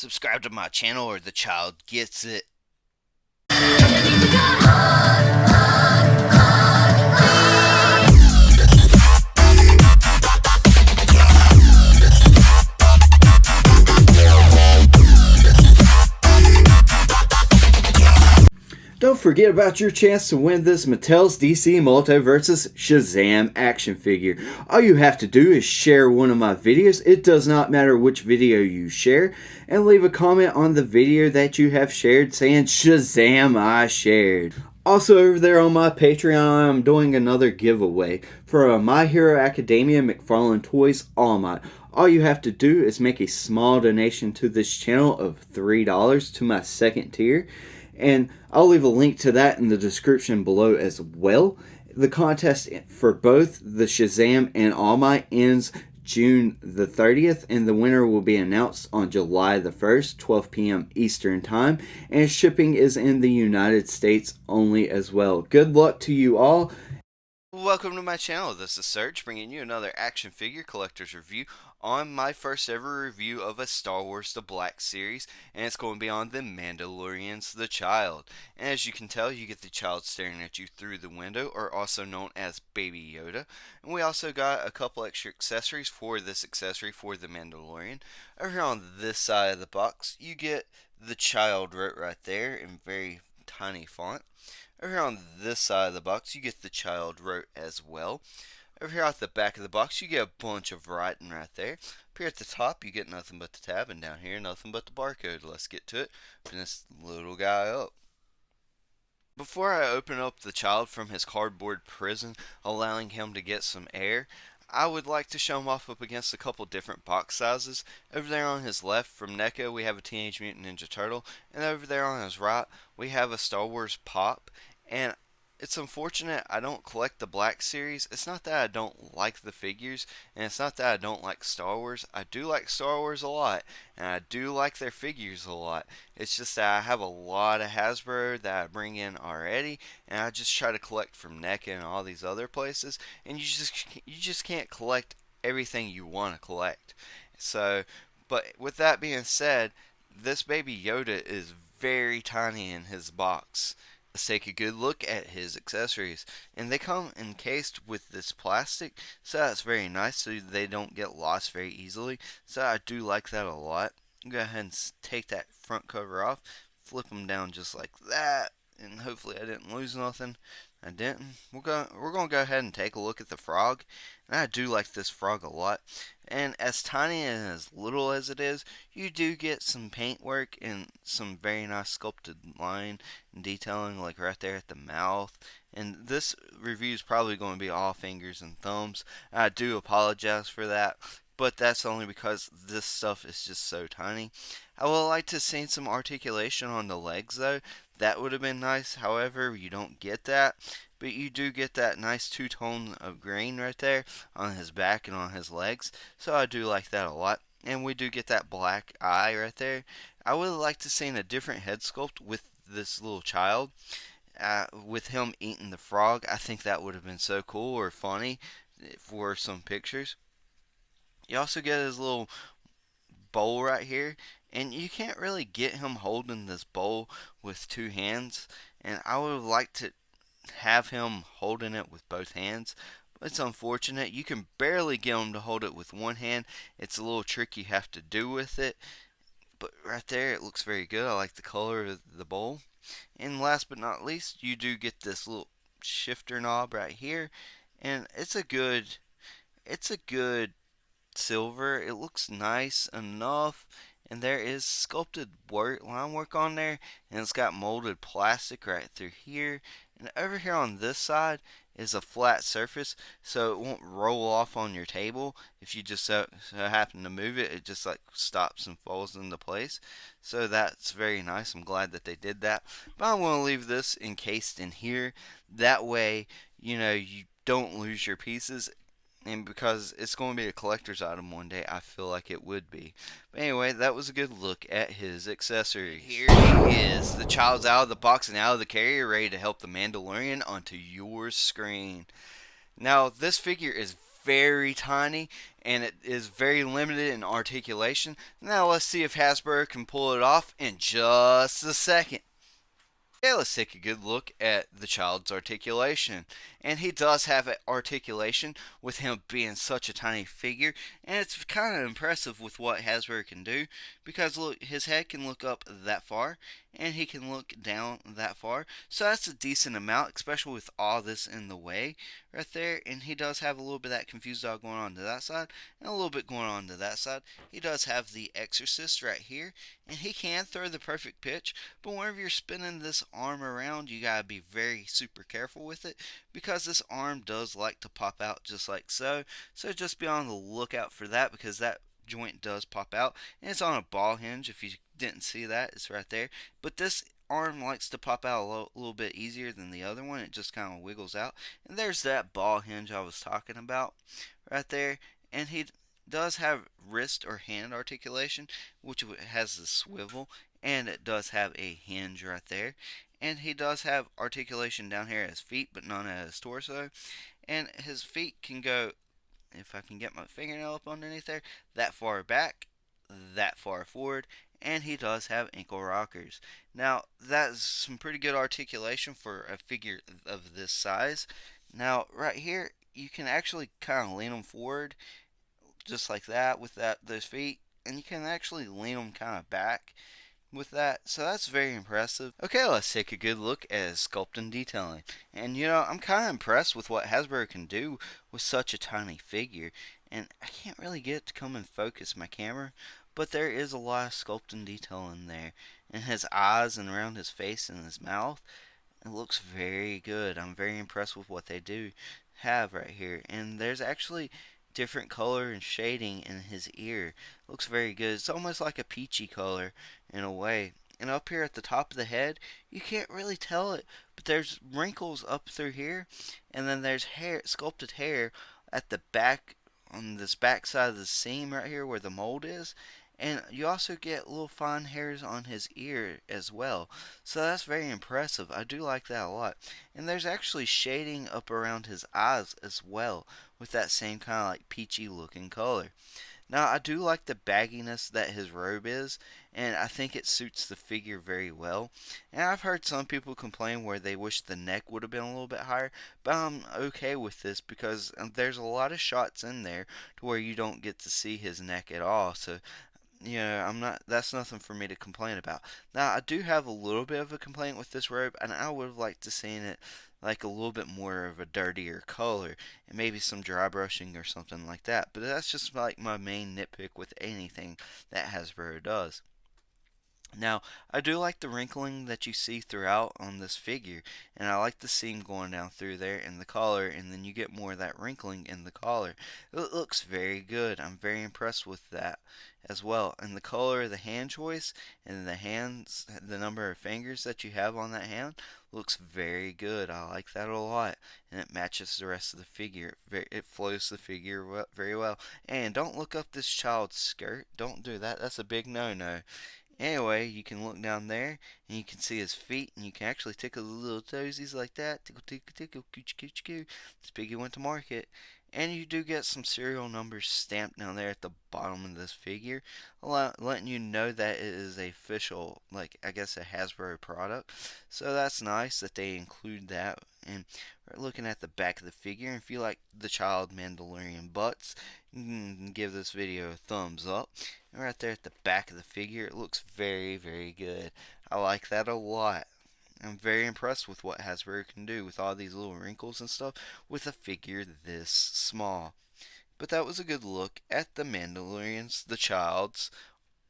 Subscribe to my channel or the child gets it. Don't forget about your chance to win this Mattel's DC Multiversus Shazam action figure. All you have to do is share one of my videos. It does not matter which video you share, and leave a comment on the video that you have shared saying Shazam I shared. Also over there on my Patreon, I'm doing another giveaway for a My Hero Academia McFarlane Toys All Might. All you have to do is make a small donation to this channel of $3 to my second tier, and I'll leave a link to that in the description below as well. The contest for both the Shazam and All Might ends June the 30th, and the winner will be announced on July the 1st, 12 p.m. Eastern Time, and shipping is in the United States only as well. Good luck to you all. Welcome to my channel. This is Serge, bringing you another action figure collector's review on my first ever review of a Star Wars The Black Series, and it's going to be on the Mandalorian's The Child. And as you can tell, you get the child staring at you through the window, or also known as Baby Yoda. And we also got a couple extra accessories for this accessory for the Mandalorian. Over here on this side of the box, you get the child wrote right there in very tiny font. Over here on this side of the box, you get the child wrote as well. Over here at the back of the box, you get a bunch of writing right there. Up here at the top, you get nothing but the tab, and down here, nothing but the barcode. Let's get to it. Open this little guy up. Before I open up the child from his cardboard prison, allowing him to get some air, I would like to show him off up against a couple different box sizes. Over there on his left, from NECA, we have a Teenage Mutant Ninja Turtle, and over there on his right, we have a Star Wars Pop. And it's unfortunate I don't collect the Black Series. It's not that I don't like the figures, and it's not that I don't like Star Wars. I do like Star Wars a lot, and I do like their figures a lot. It's just that I have a lot of Hasbro that I bring in already, and I just try to collect from NECA and all these other places, and you just can't collect everything you want to collect. So, but with that being said, this Baby Yoda is very tiny in his box. Let's take a good look at his accessories, and they come encased with this plastic, so that's very nice, so they don't get lost very easily. So I do like that a lot. Go ahead and take that front cover off, flip them down just like that, and hopefully I didn't lose nothing. I didn't. We're gonna go ahead and take a look at the frog, and I do like this frog a lot. And as tiny and as little as it is, you do get some paint work and some very nice sculpted line and detailing, like right there at the mouth. And this review is probably going to be all fingers and thumbs. I do apologize for that, but that's only because this stuff is just so tiny. I would like to see some articulation on the legs though. That would have been nice. However, you don't get that, but you do get that nice two-tone of green right there on his back and on his legs. So I do like that a lot. And we do get that black eye right there. I would have liked to seen a different head sculpt with this little child. With him eating the frog, I think that would have been so cool or funny for some pictures. You also get his little bowl right here, and you can't really get him holding this bowl with two hands, and I would have liked to have him holding it with both hands. It's unfortunate. You can barely get him to hold it with one hand. It's a little trick you have to do with it, but right there it looks very good. I like the color of the bowl. And last but not least, you do get this little shifter knob right here, and it's a good silver. It looks nice enough, and there is sculpted line work on there, and it's got molded plastic right through here. And over here on this side is a flat surface, so it won't roll off on your table. If you just so happen to move it, it just like stops and falls into place. So that's very nice. I'm glad that they did that. But I'm going to leave this encased in here. That way, you don't lose your pieces, and because it's going to be a collector's item one day, I feel like it would be. But anyway, that was a good look at his accessories. Here he is. The child's out of the box and out of the carrier, ready to help the Mandalorian onto your screen. Now, this figure is very tiny and it is very limited in articulation. Now let's see if Hasbro can pull it off in just a second. Okay, let's take a good look at the child's articulation. And he does have articulation with him being such a tiny figure. And it's kind of impressive with what Hasbro can do. Because look, his head can look up that far. And he can look down that far. So that's a decent amount, especially with all this in the way right there. And he does have a little bit of that confused dog going on to that side. And a little bit going on to that side. He does have the exorcist right here. And he can throw the perfect pitch. But whenever you're spinning this arm around, you gotta be very super careful with it because this arm does like to pop out just like so. So just be on the lookout for that because that joint does pop out and it's on a ball hinge. If you didn't see that, it's right there. But this arm likes to pop out a little bit easier than the other one. It just kind of wiggles out. And there's that ball hinge I was talking about right there. And he does have wrist or hand articulation, which has the swivel, and it does have a hinge right there. And he does have articulation down here at his feet, but none at his torso. And his feet can go, if I can get my fingernail up underneath there, that far back, that far forward, and he does have ankle rockers. Now, that's some pretty good articulation for a figure of this size. Now, right here, you can actually kind of lean him forward just like that with those feet, and you can actually lean them kind of back with that. So that's very impressive. Okay, let's take a good look at sculpt and detailing. And I'm kind of impressed with what Hasbro can do with such a tiny figure. And I can't really get it to come and focus my camera, but there is a lot of sculpt and detail in there. And his eyes and around his face and his mouth, it looks very good. I'm very impressed with what they do have right here. And there's actually different color and shading in his ear. It looks very good. It's almost like a peachy color in a way. And up here at the top of the head, you can't really tell it, but there's wrinkles up through here, and then there's hair, sculpted hair at the back on this back side of the seam right here where the mold is. And you also get little fine hairs on his ear as well. So that's very impressive. I do like that a lot. And there's actually shading up around his eyes as well with that same kind of like peachy looking color. Now, I do like the bagginess that his robe is, and I think it suits the figure very well. And I've heard some people complain where they wish the neck would have been a little bit higher, but I'm okay with this because there's a lot of shots in there to where you don't get to see his neck at all. So I'm not. That's nothing for me to complain about. Now, I do have a little bit of a complaint with this robe, and I would have liked to seen it like a little bit more of a dirtier color, and maybe some dry brushing or something like that. But that's just like my main nitpick with anything that Hasbro does. Now, I do like the wrinkling that you see throughout on this figure, and I like the seam going down through there in the collar, and then you get more of that wrinkling in the collar. It looks very good. I'm very impressed with that as well. And the color of the hand choice and the hands, the number of fingers that you have on that hand looks very good. I like that a lot, and it matches the rest of the figure. It flows the figure very well. And don't look up this child's skirt. Don't do that. That's a big no-no. Anyway, you can look down there and you can see his feet, and you can actually tickle the little toesies like that. Tickle, tickle, tickle, coochie, coochie, coo. This piggy went to market. And you do get some serial numbers stamped down there at the bottom of this figure, letting you know that it is a official, like, I guess a Hasbro product. So that's nice that they include that. And we're looking at the back of the figure, and if you like the child Mandalorian butts, you can give this video a thumbs up. And right there at the back of the figure, it looks very, very good. I like that a lot. I'm very impressed with what Hasbro can do with all these little wrinkles and stuff with a figure this small. But that was a good look at the Mandalorians, the child's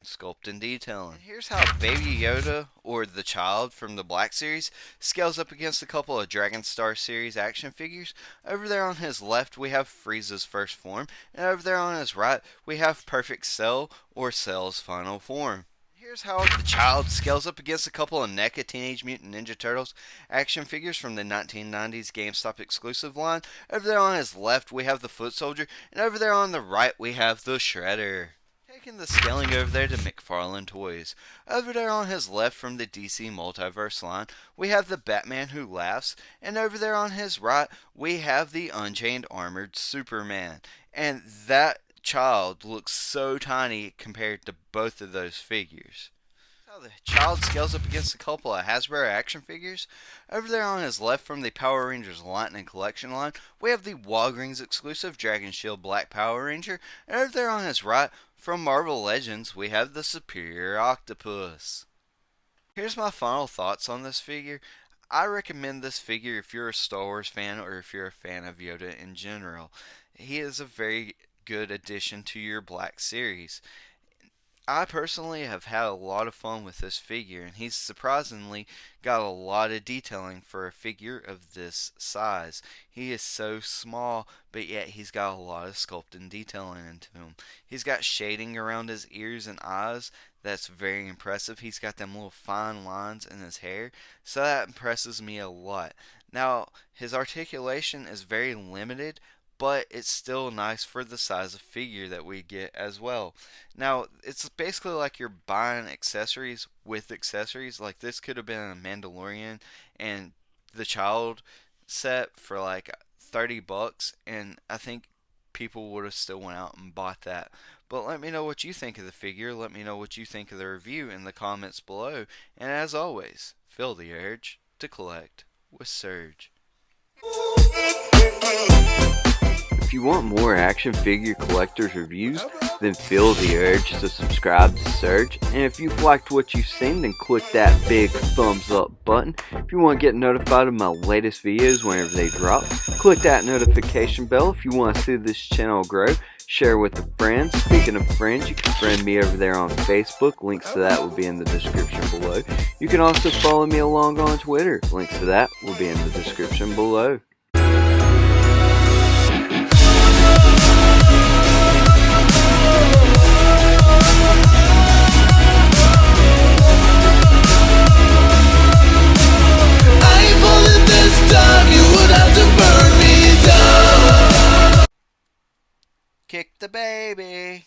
sculpt and detailing. And here's how Baby Yoda, or the child from the Black series, scales up against a couple of Dragon Star series action figures. Over there on his left, we have Frieza's first form, and over there on his right, we have Perfect Cell, or Cell's final form. Here's how the child scales up against a couple of NECA Teenage Mutant Ninja Turtles action figures from the 1990s GameStop exclusive line. Over there on his left, we have the Foot Soldier, and over there on the right, we have the Shredder. Taking the scaling over there to McFarlane Toys. Over there on his left from the DC Multiverse line, we have the Batman Who Laughs, and over there on his right, we have the Unchained Armored Superman. And that child looks so tiny compared to both of those figures. How the child scales up against a couple of Hasbro action figures. Over there on his left from the Power Rangers Lightning Collection line, we have the Walgreens exclusive Dragon Shield Black Power Ranger. And over there on his right from Marvel Legends, we have the Superior Octopus. Here's my final thoughts on this figure. I recommend this figure if you're a Star Wars fan or if you're a fan of Yoda in general. He is a very good addition to your Black Series. I personally have had a lot of fun with this figure, and he's surprisingly got a lot of detailing for a figure of this size. He is so small, but yet he's got a lot of sculpt and detailing into him. He's got shading around his ears and eyes that's very impressive. He's got them little fine lines in his hair, so that impresses me a lot. Now, his articulation is very limited, but it's still nice for the size of figure that we get as well. Now, it's basically like you're buying accessories with accessories. Like this could have been a Mandalorian and the child set for like 30 bucks, and I think people would have still went out and bought that. But let me know what you think of the figure. Let me know what you think of the review in the comments below. And as always, feel the urge to collect with Surge. If you want more action figure collectors reviews, then feel the urge to subscribe to Surge. And if you've liked what you've seen, then click that big thumbs up button. If you want to get notified of my latest videos whenever they drop, click that notification bell. If you want to see this channel grow, share with a friend. Speaking of friends, you can friend me over there on Facebook. Links to that will be in the description below. You can also follow me along on Twitter. Links to that will be in the description below. Kick the baby.